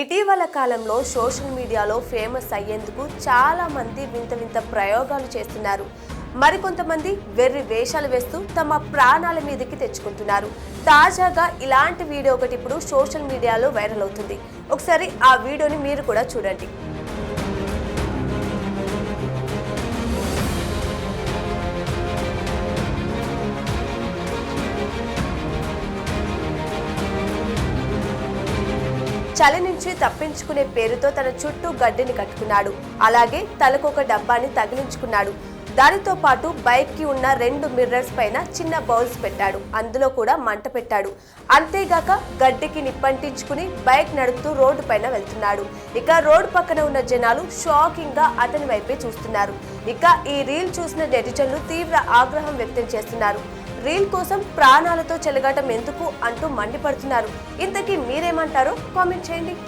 ఇటీవల కాలంలో సోషల్ మీడియాలో ఫేమస్ అయ్యేందుకు చాలా మంది వింత వింత ప్రయోగాలు చేస్తున్నారు. మరికొంతమంది వెర్రి వేషాలు వేస్తూ తమ ప్రాణాల మీదకి తెచ్చుకుంటున్నారు. తాజాగా ఇలాంటి వీడియో ఒకటి ఇప్పుడు సోషల్ మీడియాలో వైరల్ అవుతుంది. ఒకసారి ఆ వీడియోని మీరు కూడా చూడండి. చలి నుంచి తప్పించుకునే పేరుతో తన చుట్టూ గడ్డిని కట్టుకున్నాడు. అలాగే తలకొక డబ్బాని తగిలించుకున్నాడు. దానితో పాటు బైక్ కి ఉన్న 2 మిర్రర్స్ పైన చిన్న బౌల్స్ పెట్టాడు. అందులో కూడా మంట పెట్టాడు. అంతేగాక గడ్డికి నిప్పంటించుకుని బైక్ నడుపుతూ రోడ్డు పైన వెళ్తున్నాడు. ఇక రోడ్డు పక్కన ఉన్న జనాలు షాకింగ్ గా అతని వైపే చూస్తున్నారు. ఇక ఈ రీల్ చూసిన నెటిజన్లు తీవ్ర ఆగ్రహం వ్యక్తం చేస్తున్నారు. రీల్ కోసం ప్రాణాలతో చెలగాటం ఎందుకు అంటూ మండిపడుతున్నారు. ఇంతకీ మీరేమంటారో కామెంట్ చేయండి.